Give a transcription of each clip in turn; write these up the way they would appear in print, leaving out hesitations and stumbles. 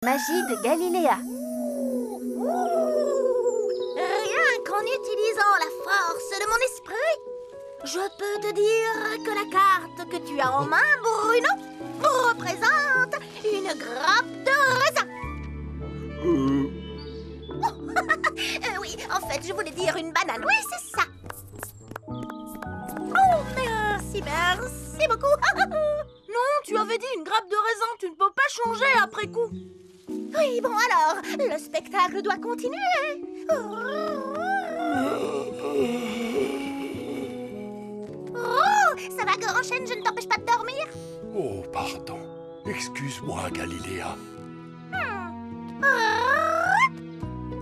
Magie de Galiléa. Rien qu'en utilisant la force de mon esprit, je peux te dire que la carte que tu as en main, Bruno, représente une grappe de raisin. Oui, en fait, je voulais dire une banane. Oui, c'est ça. Oh, merci beaucoup. Non, tu avais dit une grappe de raisin, tu ne peux pas changer après coup. Oui, bon alors, le spectacle doit continuer. Oh, ça va, Gorochen, je ne t'empêche pas de dormir? Oh, pardon. Excuse-moi, Galiléa.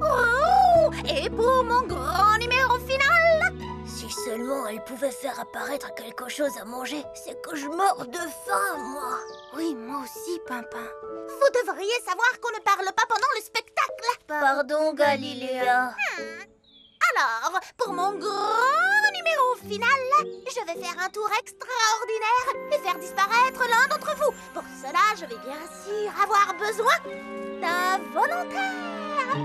Oh, et pour mon grand numéro final. Si seulement elle pouvait faire apparaître quelque chose à manger, c'est que je mords de faim, moi. Oui, moi aussi, Pimpin. Vous devriez savoir qu'on ne parle pas pendant le spectacle. Pardon, Galiléa. Alors, pour mon grand numéro final, je vais faire un tour extraordinaire et faire disparaître l'un d'entre vous. Pour cela, je vais bien sûr avoir besoin d'un volontaire.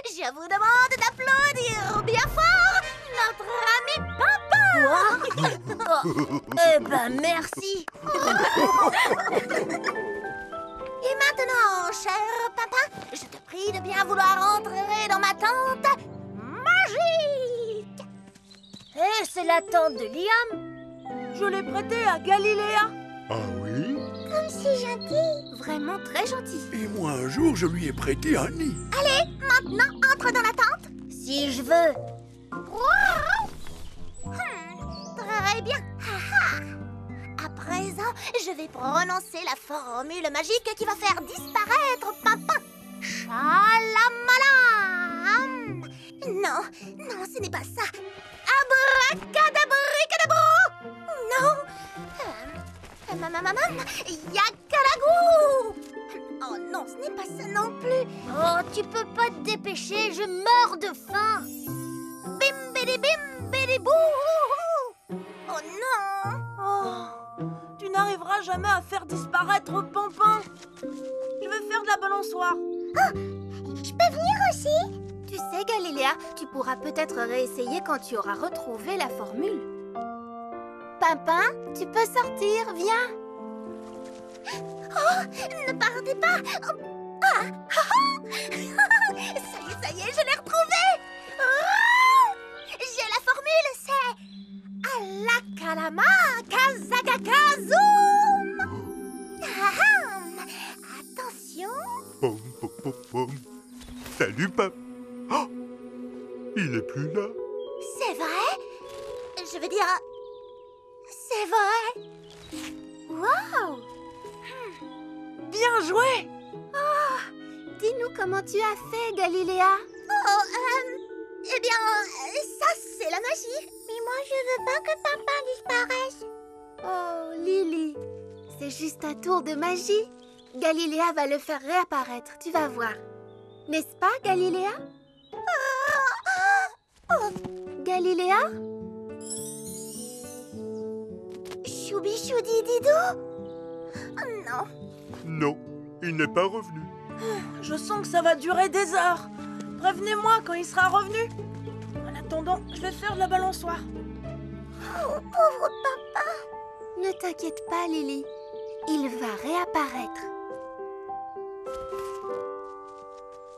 Je vous demande d'applaudir bien fort notre ami Pimpin. Eh ben, merci. Et maintenant, cher papa, je te prie de bien vouloir entrer dans ma tente magique. Eh, c'est la tante de Liam. Je l'ai prêtée à Galiléa. Ah oui? Comme c'est gentil. Vraiment très gentil. Et moi, un jour, je lui ai prêté un nid. Allez, maintenant, entre dans la tente. Si je veux. Très bien. À présent, je vais prononcer la formule magique qui va faire disparaître Pimpin. Chalamala. Non, non, ce n'est pas ça. Abracadabricadabro. Non. Yakalagou. Oh non, ce n'est pas ça non plus. Oh, tu peux pas te dépêcher, je meurs de faim. Bimbidi bimbidi bou. Oh non. Oh, tu n'arriveras jamais à faire disparaître Pimpin. Je vais faire de la balançoire. Je peux venir aussi? Tu sais, Galiléa, tu pourras peut-être réessayer quand tu auras retrouvé la formule. Pimpin, tu peux sortir, viens. Oh, ne partez pas. Ça y est, je l'ai retrouvée. J'ai la formule, c'est Alakalama Kazagakazoom. Attention. Pom, pom, pom, pom. Salut, Pap. Oh, il n'est plus là. C'est vrai? Je veux dire, c'est vrai. Wow! Bien joué. Dis-nous comment tu as fait, Galiléa. Oh, eh bien, ça, c'est la magie. Mais moi, je veux pas que Pimpin disparaisse. Oh, Lily, c'est juste un tour de magie. Galiléa va le faire réapparaître, tu vas voir. N'est-ce pas, Galiléa? Galiléa? Choubi-choudi-didou. Non. Non, il n'est pas revenu. Je sens que ça va durer des heures. Prévenez-moi quand il sera revenu. En attendant, je vais faire de la balançoire. Oh, pauvre papa. Ne t'inquiète pas, Lily. Il va réapparaître.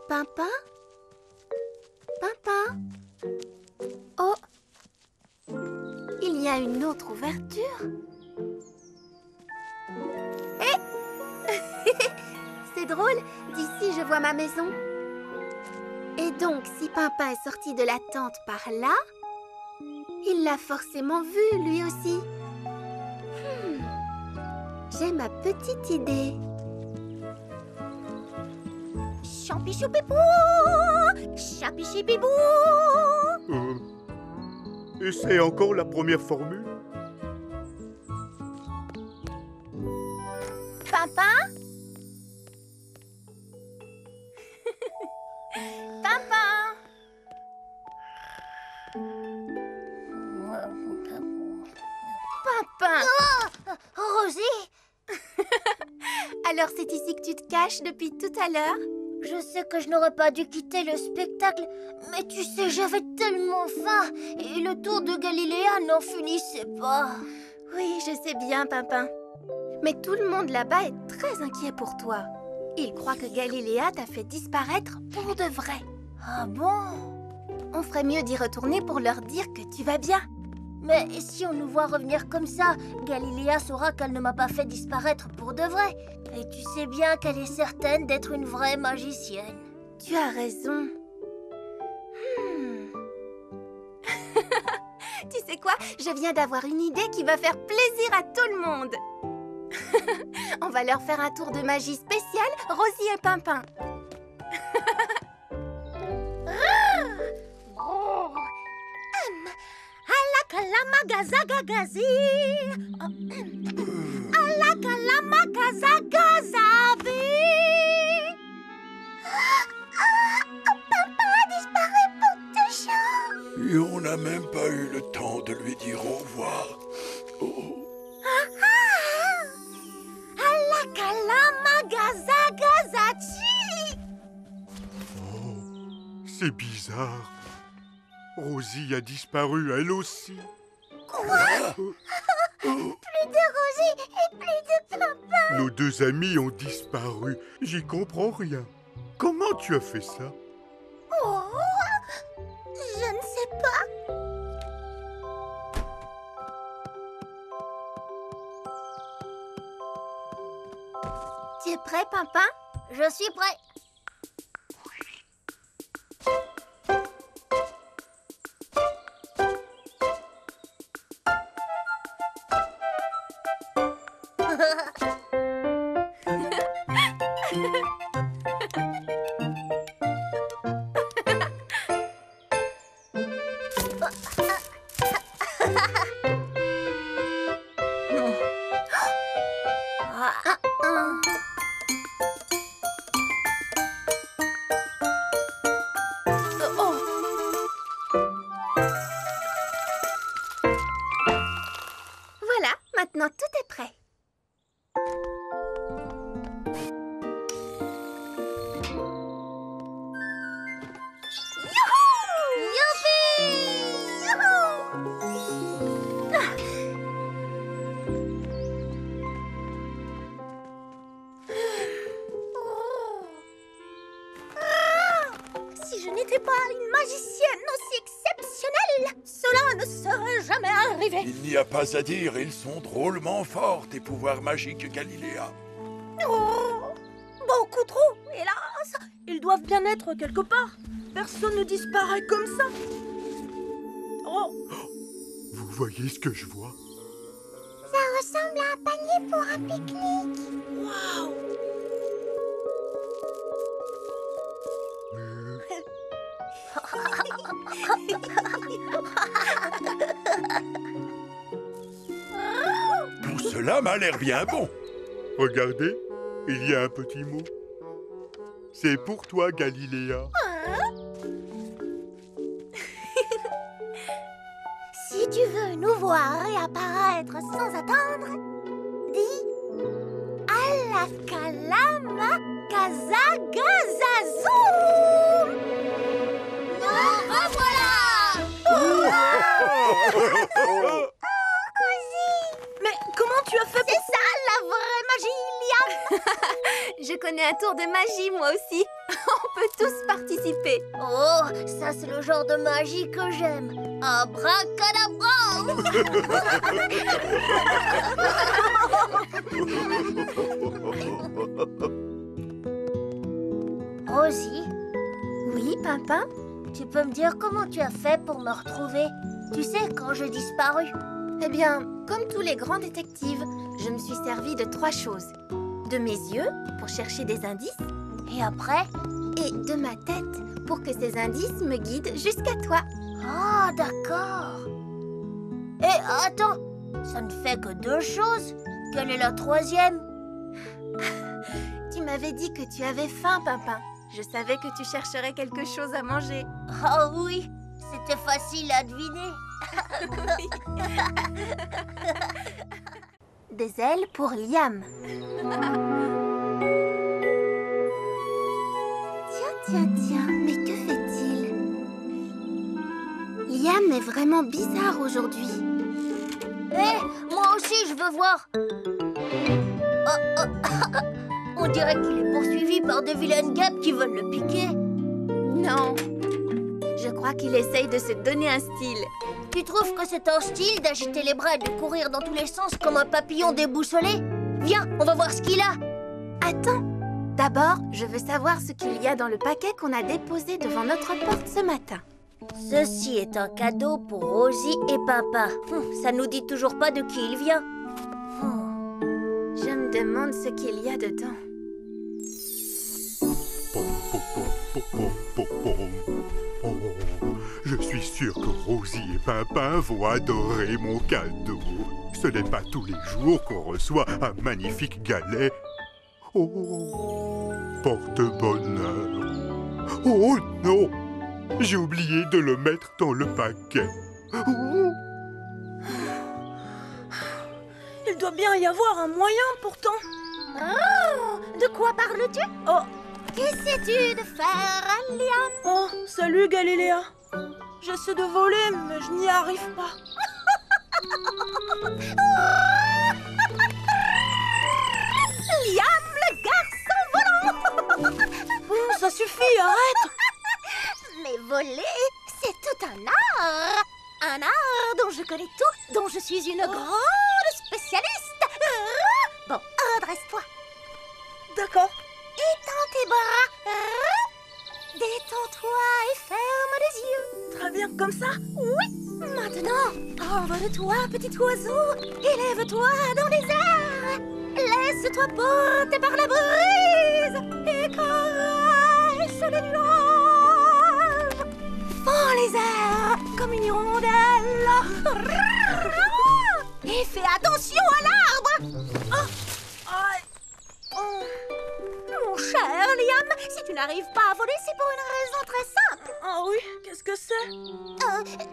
Pimpin? Pimpin? Oh! Il y a une autre ouverture. C'est drôle, d'ici je vois ma maison. Et donc, si Pimpin est sorti de la tente par là, il l'a forcément vu, lui aussi. J'ai ma petite idée. Champi-choupipou. Chapi-chipibou. Et c'est encore la première formule? Pimpin? Pimpin? Pimpin? Rosie, alors c'est ici que tu te caches depuis tout à l'heure? Je sais que je n'aurais pas dû quitter le spectacle, mais tu sais, j'avais tellement faim et le tour de Galiléa n'en finissait pas. Oui, je sais bien, Pimpin. Mais tout le monde là-bas est très inquiet pour toi. Il croit que Galiléa t'a fait disparaître pour de vrai. Ah bon? On ferait mieux d'y retourner pour leur dire que tu vas bien. Mais si on nous voit revenir comme ça, Galiléa saura qu'elle ne m'a pas fait disparaître pour de vrai. Et tu sais bien qu'elle est certaine d'être une vraie magicienne. Tu as raison. Tu sais quoi? Je viens d'avoir une idée qui va faire plaisir à tout le monde. On va leur faire un tour de magie spécial, Rosie et Pimpin. Alakalamagazagagazi. Alakalamagazagazavi. Papa a disparu pour toujours. Et on n'a même pas eu le temps de lui dire au revoir. Oh. Alakalamagazagazachi. Oh, c'est bizarre. Rosie a disparu, elle aussi. Plus de Rosie et plus de Papa. Nos deux amis ont disparu. J'y comprends rien. Comment tu as fait ça? Oh, je ne sais pas. Tu es prêt, Pimpin? Je suis prêt. Voilà, maintenant tout est prêt. Si je n'étais pas une magicienne aussi exceptionnelle, cela ne serait jamais arrivé. Il n'y a pas à dire, ils sont drôlement forts, tes pouvoirs magiques, Galiléa. Oh, beaucoup trop, hélas. Ils doivent bien être quelque part. Personne ne disparaît comme ça. Oh, Vous voyez ce que je vois? Ça ressemble à un panier pour un pique-nique. waouh! Tout cela m'a l'air bien bon. Regardez, il y a un petit mot. C'est pour toi, Galiléa. Si tu veux nous voir réapparaître sans attendre, dis Alakalama Kazagazazou. Nous revoilà. Mais comment tu as fait C'est ça la vraie magie, Liam. Je connais un tour de magie, moi aussi. On peut tous participer. Oh, ça c'est le genre de magie que j'aime. Abracadabra! Rosie, Oui, Pimpin? tu peux me dire comment tu as fait pour me retrouver? Tu sais, quand j'ai disparu. Eh bien, comme tous les grands détectives, je me suis servi de 3 choses. De mes yeux, pour chercher des indices, Et après? et de ma tête, pour que ces indices me guident jusqu'à toi. Ah, d'accord. Et attends, ça ne fait que 2 choses. Quelle est la 3e? Tu m'avais dit que tu avais faim, Pimpin. Je savais que tu chercherais quelque chose à manger. Ah oui, c'était facile à deviner. Des ailes pour Liam. Tiens, mais que fait-il? Liam est vraiment bizarre aujourd'hui. Hé, moi aussi je veux voir. On dirait qu'il est poursuivi par des vilaines guêpes qui veulent le piquer. Non. Je crois qu'il essaye de se donner un style. Tu trouves que c'est un style d'agiter les bras et de courir dans tous les sens comme un papillon déboussolé? Viens, on va voir ce qu'il a. Attends. D'abord, je veux savoir ce qu'il y a dans le paquet qu'on a déposé devant notre porte ce matin. Ceci est un cadeau pour Rosie et Pimpin. Ça nous dit toujours pas de qui il vient. Je me demande ce qu'il y a dedans. Pom, pom, pom, pom, pom, pom, pom. Oh, je suis sûr que Rosie et Pimpin vont adorer mon cadeau. Ce n'est pas tous les jours qu'on reçoit un magnifique galet. Oh, porte-bonheur. Oh non, j'ai oublié de le mettre dans le paquet. Oh. Il doit bien y avoir un moyen pourtant. Oh, de quoi parles-tu? Oh, Qu'essaies-tu de faire, Liam? oh, salut Galiléa. J'essaie de voler, mais je n'y arrive pas. Liam, le garçon volant! Bon, ça suffit, arrête. Mais voler, c'est tout un art! Un art dont je connais tout, dont je suis une grande spécialiste! Bon, redresse-toi. D'accord. Étends tes bras. Détends-toi et ferme les yeux. Très bien, comme ça. Oui, maintenant, envole-toi, petit oiseau. Élève-toi dans les airs. Laisse-toi porter par la brise et caresse les nuages. Fends les airs comme une hirondelle. Et fais attention à l'arbre. Aïe. Oh. Mon cher Liam, si tu n'arrives pas à voler, c'est pour une raison très simple. Ah oui, qu'est-ce que c'est?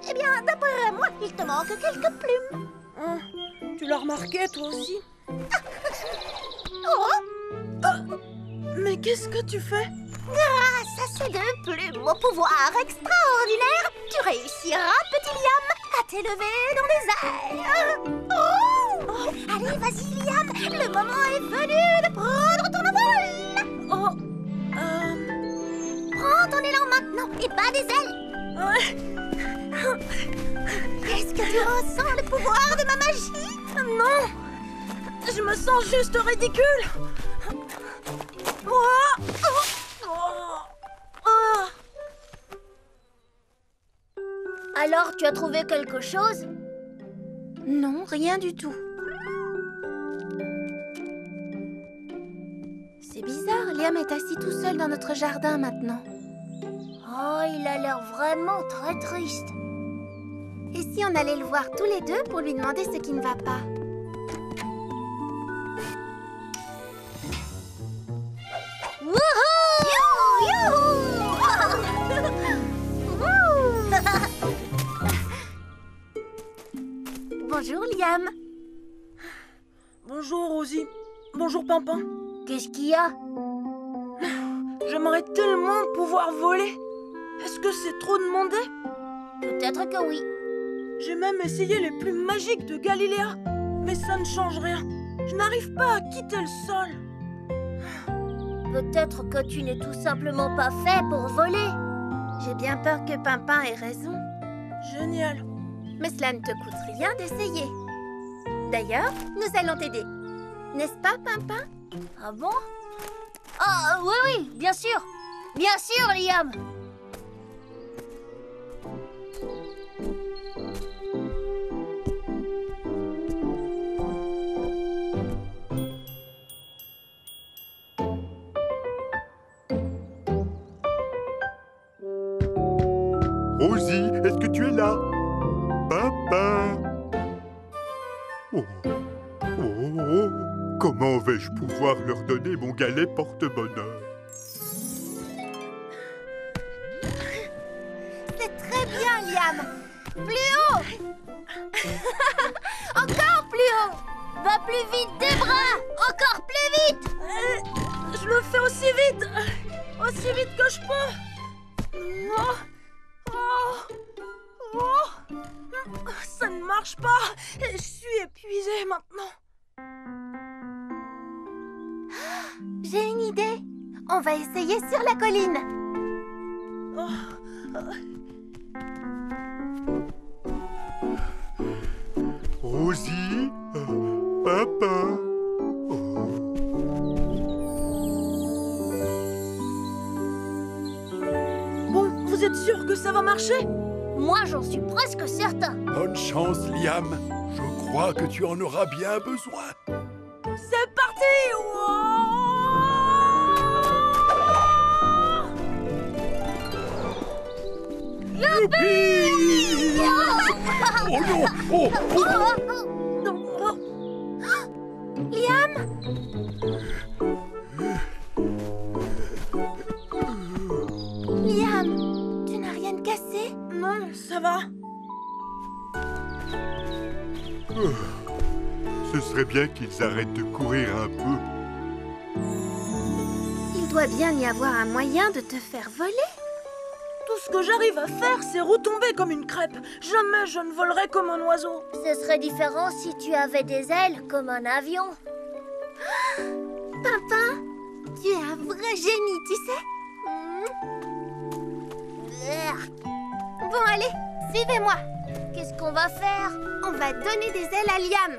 Eh bien, d'après moi, il te manque quelques plumes. Oh, tu l'as remarqué, toi aussi? Oh, Mais qu'est-ce que tu fais? grâce à ces deux plumes au pouvoir extraordinaire, tu réussiras, petit Liam, à t'élever dans les airs. Oh, allez, vas-y, Liam, le moment est venu de prendre ton envol. Oh, Prends ton élan maintenant et bats des ailes. ouais. Est-ce que tu ressens le pouvoir de ma magie? Non, je me sens juste ridicule. Oh, oh, oh. Alors, tu as trouvé quelque chose? Non, rien du tout. C'est bizarre, Liam est assis tout seul dans notre jardin maintenant. Oh, il a l'air vraiment très triste. Et si on allait le voir tous les deux pour lui demander ce qui ne va pas? Bonjour Liam. Bonjour Rosie. Bonjour Pimpin. Qu'est-ce qu'il y a? J'aimerais tellement pouvoir voler. Est-ce que c'est trop demandé? Peut-être que oui. J'ai même essayé les plumes magiques de Galiléa. Mais ça ne change rien. Je n'arrive pas à quitter le sol. Peut-être que tu n'es tout simplement pas fait pour voler. J'ai bien peur que Pimpin ait raison. Génial. Mais cela ne te coûte rien d'essayer. D'ailleurs, nous allons t'aider. N'est-ce pas, Pimpin? Ah bon? Ah oui, oui, bien sûr. Bien sûr, Liam. Rosie, est-ce que tu es là? Pimpin. Oh. Oh. Comment vais-je pouvoir leur donner mon galet porte-bonheur? C'est très bien, Liam. Plus haut. Encore plus haut. Va plus vite des bras. Encore plus vite. Je le fais aussi vite que je peux. J'ai une idée. On va essayer sur la colline. Rosie, Papa. Bon, vous êtes sûr que ça va marcher? Moi, j'en suis presque certain. Bonne chance, Liam. Je crois que tu en auras bien besoin. C'est parti! Youpi! Oh non! Oh, oh. Liam! Liam, tu n'as rien cassé? Non, ça va. Ce serait bien qu'ils arrêtent de courir un peu. Il doit bien y avoir un moyen de te faire voler. Tout ce que j'arrive à faire, c'est retomber comme une crêpe. Jamais je ne volerai comme un oiseau. Ce serait différent si tu avais des ailes comme un avion. Pimpin, tu es un vrai génie, tu sais. Bon, allez, suivez-moi. Qu'est-ce qu'on va faire? On va donner des ailes à Liam.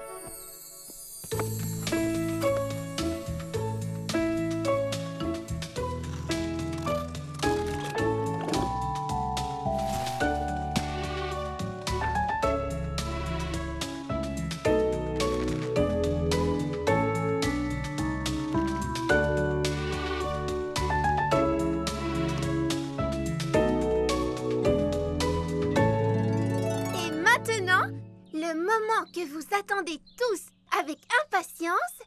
Le moment que vous attendez tous avec impatience.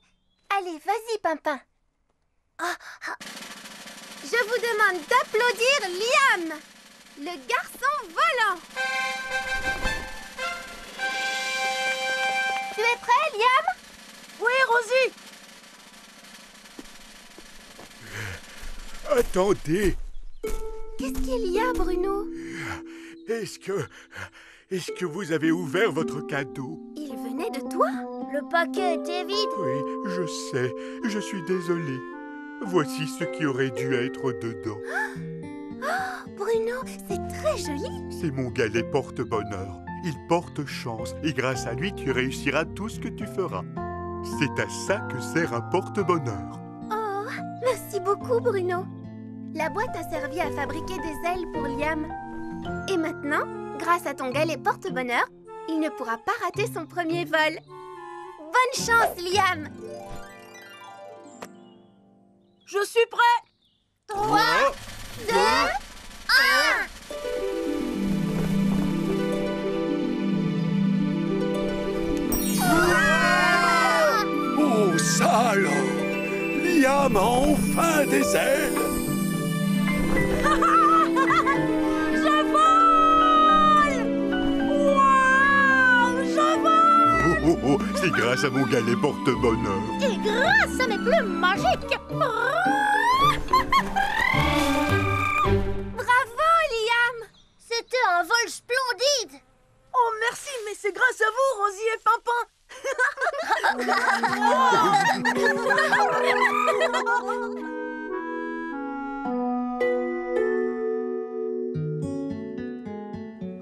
Allez, vas-y, Pimpin. Je vous demande d'applaudir Liam, le garçon volant. Tu es prêt, Liam? Oui, Rosie. Attendez, Qu'est-ce qu'il y a, Bruno? Est-ce que vous avez ouvert votre cadeau? Il venait de toi? Le paquet était vide. Oui, je sais, je suis désolé. Voici ce qui aurait dû être dedans. Bruno, c'est très joli. C'est mon galet porte-bonheur. Il porte chance et grâce à lui, tu réussiras tout ce que tu feras. C'est à ça que sert un porte-bonheur. Oh, merci beaucoup, Bruno. La boîte a servi à fabriquer des ailes pour Liam. Et maintenant, grâce à ton galet porte-bonheur, il ne pourra pas rater son premier vol. Bonne chance, Liam! Je suis prêt. 3, 2, 1! Oh, ça alors! Liam a enfin des ailes! Je vole! Waouh! Je vole! Oh, c'est grâce à mon galet porte-bonheur. Et grâce à mes plumes magiques. Bravo, Liam! C'était un vol splendide. Oh, merci, mais c'est grâce à vous, Rosie et Pimpin.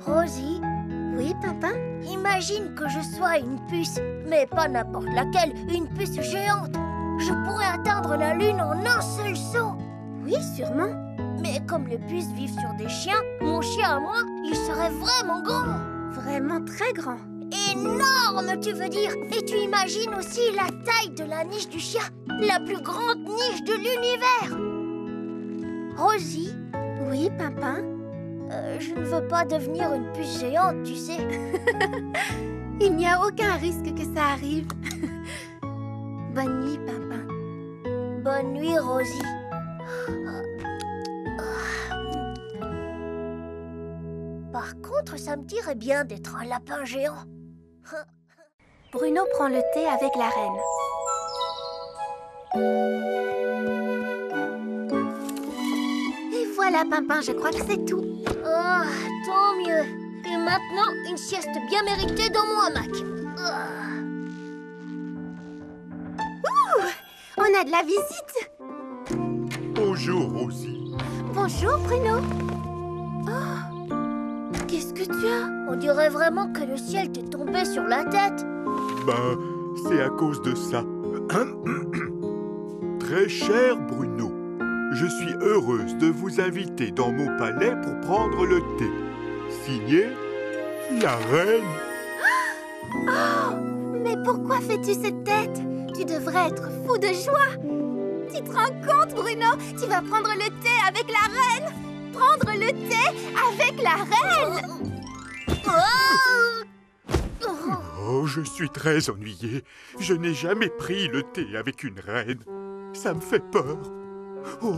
Rosie, Oui, Pimpin? imagine que je sois une puce, mais pas n'importe laquelle, une puce géante. Je pourrais atteindre la Lune en un seul saut. Oui, sûrement. Mais comme les puces vivent sur des chiens, mon chien à moi, il serait vraiment grand. Vraiment très grand. Énorme, tu veux dire. Et tu imagines aussi la taille de la niche du chien, la plus grande niche de l'univers. Rosie, Oui, Pimpin? je ne veux pas devenir une puce géante, tu sais. Il n'y a aucun risque que ça arrive. Bonne nuit, Pimpin. Bonne nuit, Rosie. Par contre, ça me dirait bien d'être un lapin géant. Bruno prend le thé avec la reine. Et voilà, Pimpin, je crois que c'est tout. Oh, tant mieux. Et maintenant, une sieste bien méritée dans mon hamac. On a de la visite. Bonjour, Rosie. Bonjour, Bruno. Oh, qu'est-ce que tu as? On dirait vraiment que le ciel t'est tombé sur la tête. Ben, c'est à cause de ça. Très cher Bruno, je suis heureuse de vous inviter dans mon palais pour prendre le thé. Signé, la reine. Oh, mais pourquoi fais-tu cette tête? Tu devrais être fou de joie. Tu te rends compte, Bruno? Tu vas prendre le thé avec la reine. Prendre le thé avec la reine. Oh, je suis très ennuyé. Je n'ai jamais pris le thé avec une reine. Ça me fait peur. Oh,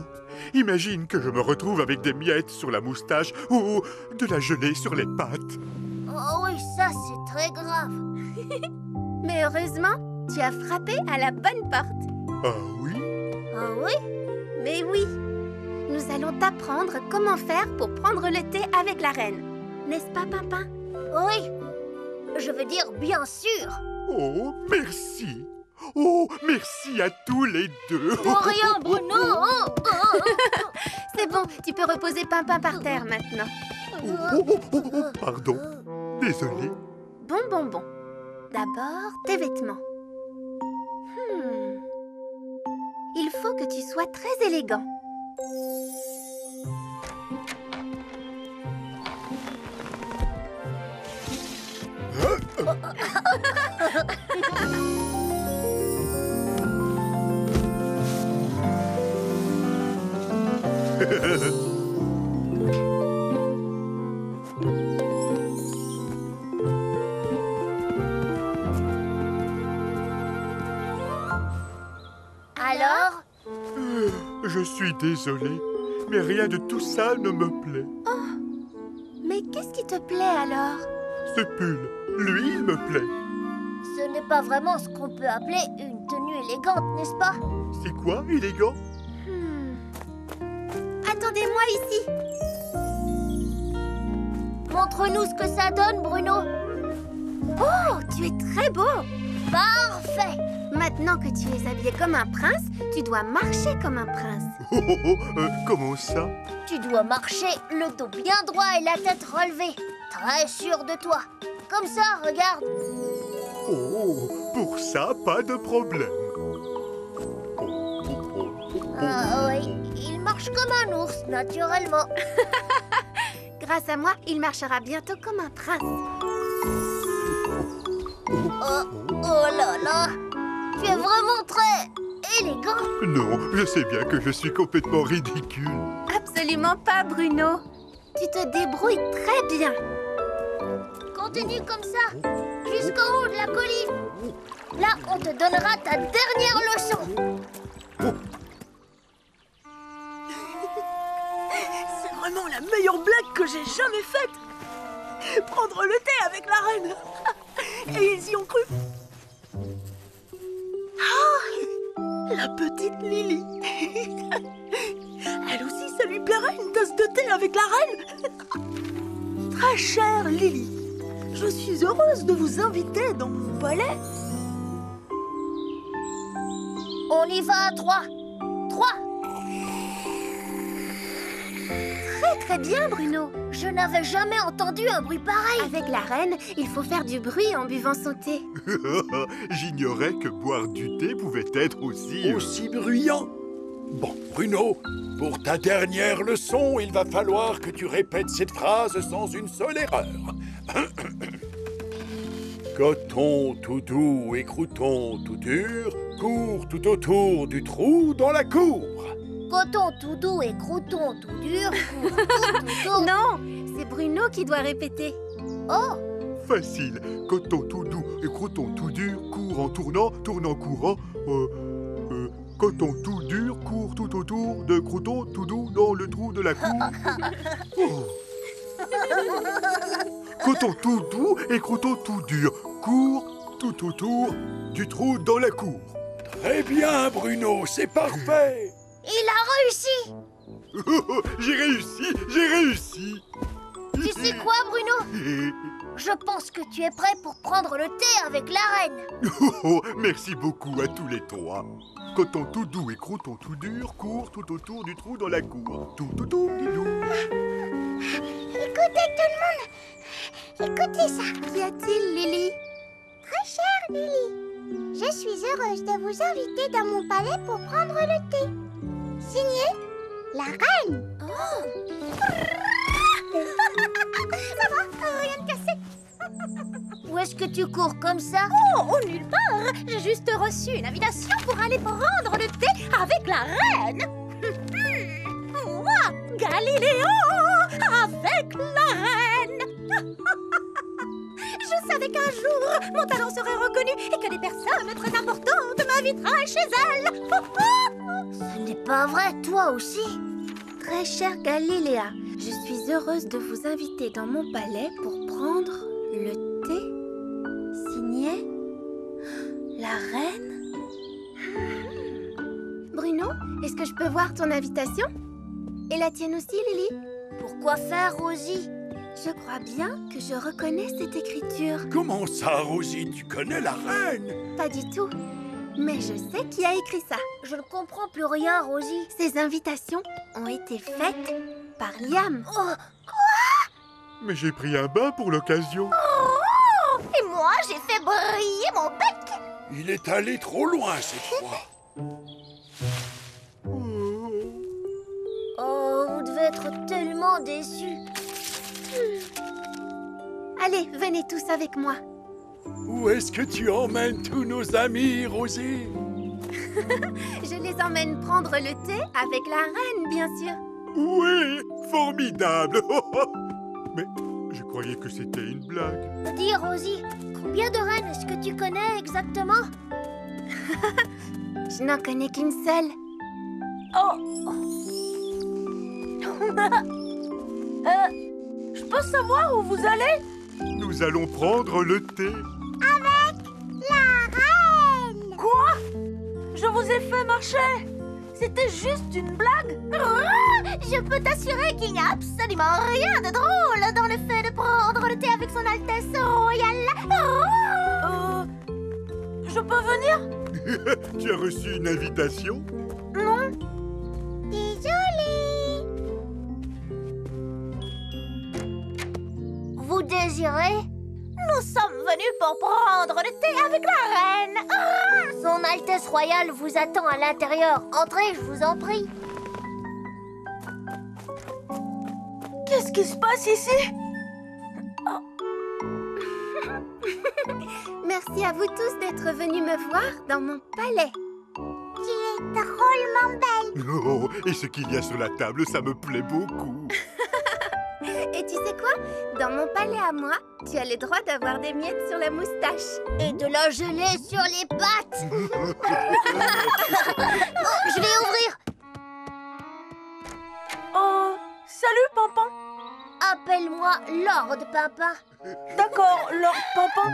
imagine que je me retrouve avec des miettes sur la moustache ou de la gelée sur les pattes. Oh oui, ça c'est très grave. Mais heureusement, tu as frappé à la bonne porte. Ah oui? Ah oui? Mais oui, nous allons t'apprendre comment faire pour prendre le thé avec la reine. N'est-ce pas, Pimpin? Oui. Je veux dire bien sûr. Oh, merci. Oh, merci à tous les deux. Pour rien, Bruno. Oh, oh, oh. C'est bon, tu peux reposer Pimpin par terre maintenant. Pardon. Désolé. Bon. D'abord, tes vêtements. Il faut que tu sois très élégant. Alors? Je suis désolé, mais rien de tout ça ne me plaît. Mais qu'est-ce qui te plaît alors? Ce pull, lui, il me plaît. Ce n'est pas vraiment ce qu'on peut appeler une tenue élégante, n'est-ce pas? C'est quoi, élégant? Attendez-moi ici. Montre-nous ce que ça donne, Bruno. Oh, tu es très beau. Parfait. Maintenant que tu es habillé comme un prince, tu dois marcher comme un prince. Comment ça? Tu dois marcher le dos bien droit et la tête relevée. Très sûr de toi. Comme ça, regarde. Oh, pour ça, pas de problème. Ah oui, il marche comme un ours, naturellement. Grâce à moi, il marchera bientôt comme un prince. Oh là là. Tu es vraiment très élégant. Non, je sais bien que je suis complètement ridicule. Absolument pas, Bruno. Tu te débrouilles très bien. Continue comme ça, jusqu'en haut de la colline. Là, on te donnera ta dernière leçon. C'est vraiment la meilleure blague que j'ai jamais faite. Prendre le thé avec la reine. Et ils y ont cru. Ah, la petite Lily. Elle aussi, ça lui plairait une tasse de thé avec la reine. Très chère Lily, je suis heureuse de vous inviter dans mon palais. On y va à 3. 3. Très bien, Bruno. Je n'avais jamais entendu un bruit pareil. Avec la reine, il faut faire du bruit en buvant son thé. J'ignorais que boire du thé pouvait être aussi... Aussi bruyant. Bon, Bruno, pour ta dernière leçon, il va falloir que tu répètes cette phrase sans une seule erreur. Coton tout doux et crouton tout dur court tout autour du trou dans la cour. Coton tout doux et crouton tout dur court tout autour. Non, c'est Bruno qui doit répéter. Oh, Facile. Coton tout doux et crouton tout dur court en tournant, tournant courant. Coton tout dur court tout autour de crouton tout doux dans le trou de la cour. Oh. Coton tout doux et crouton tout dur court tout autour du trou dans la cour. Très bien, Bruno, c'est parfait. il a réussi. J'ai réussi, j'ai réussi. Tu sais quoi, Bruno? Je pense que tu es prêt pour prendre le thé avec la reine. Oh, merci beaucoup à tous les trois. Coton tout doux et crouton tout dur courent tout autour du trou dans la cour. Tout, didou. Écoutez tout le monde. Écoutez ça. Qu'y a-t-il, Lily? Très chère Lily, je suis heureuse de vous inviter dans mon palais pour prendre le thé. Signé la reine. Oh, Ça va, rien de cassé. Où est-ce que tu cours comme ça? Oh, nulle part. J'ai juste reçu une invitation pour aller prendre le thé avec la reine. Moi, Galiléo, avec la reine. Je savais qu'un jour, mon talent serait reconnu et que des personnes très importantes m'inviteraient chez elles. Ce n'est pas vrai, toi aussi. très chère Galiléa, je suis heureuse de vous inviter dans mon palais pour prendre le thé. Signé la reine. Bruno, est-ce que je peux voir ton invitation? Et la tienne aussi, Lily? Pourquoi faire, Rosie? Je crois bien que je reconnais cette écriture. Comment ça, Rosie? Tu connais la reine? Pas du tout. Mais je sais qui a écrit ça. Je ne comprends plus rien, Rosie. Ces invitations ont été faites par Liam. Oh, Mais j'ai pris un bain pour l'occasion. Et moi, j'ai fait briller mon bec. Il est allé trop loin cette fois. oh, on devait être tellement déçus. Allez, venez tous avec moi. Où est-ce que tu emmènes tous nos amis, Rosie? Je les emmène prendre le thé avec la reine, bien sûr. Oui, formidable. Mais je croyais que c'était une blague. Dis, Rosie, combien de reines est-ce que tu connais exactement? Je n'en connais qu'une seule. Je peux savoir où vous allez? Nous allons prendre le thé. Quoi? Je vous ai fait marcher. C'était juste une blague. Je peux t'assurer qu'il n'y a absolument rien de drôle dans le fait de prendre le thé avec son Altesse royale. Je peux venir? Tu as reçu une invitation? Non. Désolée. Vous désirez? Nous sommes venus pour prendre le thé avec la reine. Son Altesse Royale vous attend à l'intérieur. Entrez, je vous en prie. Qu'est-ce qui se passe ici? Merci à vous tous d'être venus me voir dans mon palais. Tu es drôlement belle. Oh, et ce qu'il y a sur la table, ça me plaît beaucoup. Et tu sais quoi? Dans mon palais à moi, tu as le droit d'avoir des miettes sur la moustache. Et de la gelée sur les pattes. Je vais ouvrir. Salut, Pimpin. Appelle-moi Lord Pimpin. D'accord, Lord Pimpin.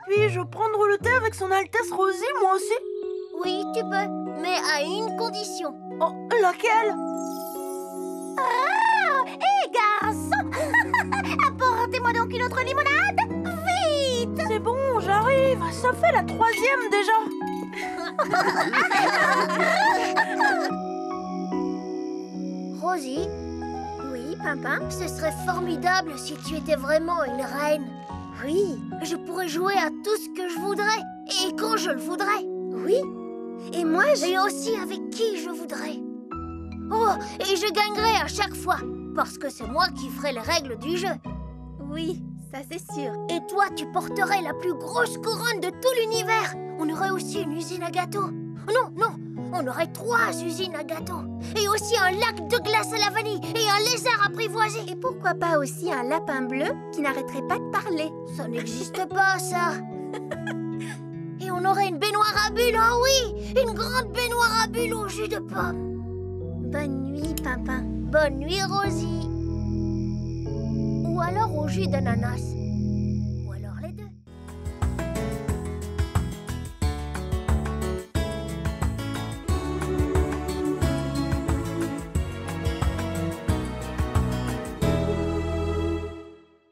Puis-je prendre le thé avec son Altesse Rosie, moi aussi? Oui, tu peux, mais à une condition. Oh, laquelle? Hé, garçon. Apportez-moi donc une autre limonade. Vite. C'est bon, j'arrive. Ça fait la 3e déjà. Rosie, Oui, Pimpin? ce serait formidable si tu étais vraiment une reine. Oui, Je pourrais jouer à tout ce que je voudrais et quand je le voudrais. oui. Et moi, Et aussi avec qui je voudrais. Oh, et je gagnerais à chaque fois, parce que c'est moi qui ferai les règles du jeu. Oui, ça c'est sûr. Et toi, tu porterais la plus grosse couronne de tout l'univers. On aurait aussi une usine à gâteaux. Non, non, on aurait 3 usines à gâteaux. Et aussi un lac de glace à la vanille et un lézard apprivoisé. Et pourquoi pas aussi un lapin bleu qui n'arrêterait pas de parler? Ça n'existe pas, ça. Et on aurait une baignoire à bulles, oh oui, une grande baignoire à bulles au jus de pomme. Bonne nuit, Pimpin. Bonne nuit, Rosie. Ou alors au jus d'ananas.